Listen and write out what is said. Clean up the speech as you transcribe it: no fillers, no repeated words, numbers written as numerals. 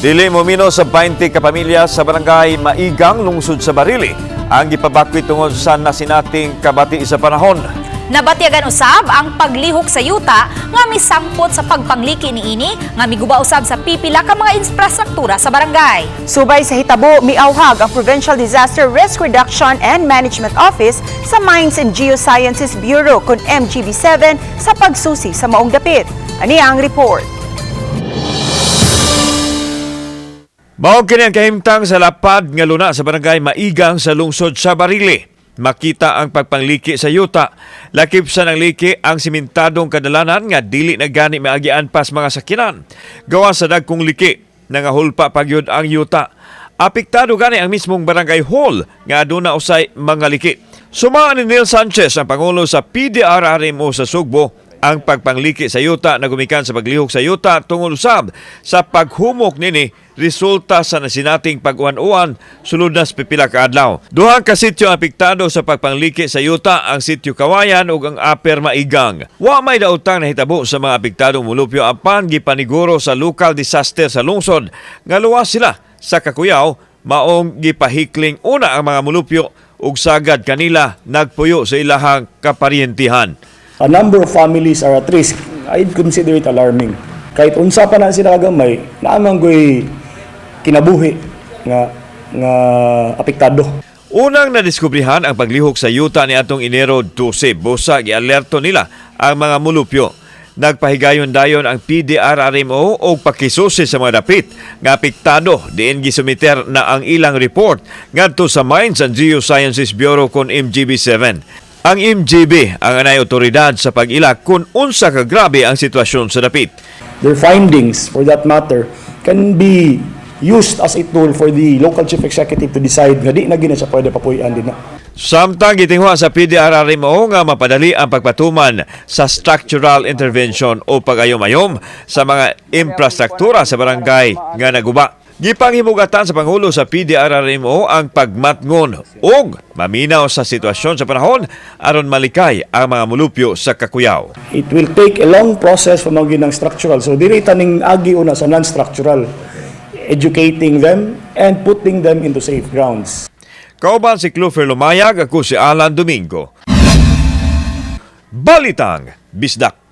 Dili momino sa 20 ka pamilya sa barangay Maigang, lungsod sa Barili ang gipabakwi tungod sa nasinating kabati sa panahon. Nabatyagan usab ang paglihok sa yuta nga misangpot sa pagpangliki niini nga miguba usab sa pipila ka mga infrastruktura sa barangay. Subay sa hitabo, miauhag ang Provincial Disaster Risk Reduction and Management Office sa Mines and Geosciences Bureau kun MGB7 sa pagsusi sa maong dapit. Ani ang report. Mao kini ang kahimtang sa lapad nga luna sa barangay Maigang sa lungsod sa Barili. Makita ang pagpangliki sa yuta. Lakip sa ng liki ang simentadong kadalanan nga dili na gani maagian pas mga sakinan. Gawa sa dagkong liki, nangahulpa pagyud ang yuta. Apektado gani ang mismong barangay hall nga aduna usay mga liki. Sumaan ni Neil Sanchez, ang Pangulo sa PDRRMO sa Sugbo, ang pagpangliki sa yuta na gumikan sa paglihok sa yuta tungod usab sa paghumok nini resulta sa nasinating pag-uwan-uwan sulod na sa pipila ka adlaw. Duhang ka sityo apektado sa pagpangliki sa yuta, ang sityo Kawayan ug ang Upper Maigang. Wa may daotang nahitabo sa mga apektadong mulupyo apan gipaniguro sa local disaster sa lungsod nga luwas sila sa Kakuyaw maong gipahikling una ang mga mulupyo ug sagad kanila nagpuyo sa ilahang kaparyentihan. A number of families are at risk. I'd consider it alarming. Kahit unsa pa na sila kagamay, naamang ko'y kinabuhi nga apektado. Unang nadiskubrihan ang paglihok sa yuta ni atong Enero 12, busa gi-alerto nila ang mga mulupyo. Nagpahigayon dayon ang PDRRMO o pakisusi sa mga dapit nga apektado diin gisumiter na ang ilang report ngadto sa Mines and Geosciences Bureau kon MGB7. Ang MGB ang anay otoridad sa pag-ila kung unsa ka grabe ang sitwasyon sa dapit. Their findings, for that matter, can be used as a tool for the local chief executive to decide nga di na gina siya pwede papuyan din na. Samtang gitinghua sa PDRRMO nga mapadali ang pagpatuman sa structural intervention o pag-ayom-ayom sa mga infrastruktura sa barangay nga naguba. Gipanghimugatan sa Pangulo sa PDRRMO ang pagmatngon ug maminaw sa sitwasyon sa panahon aron malikay ang mga mulupyo sa Kakuyaw. It will take a long process from mga ginang structural. So dili taning agi una sa non-structural, educating them and putting them into safe grounds. Kauban si Clover Lumayag, ako si Alan Domingo. Balitang Bisdak.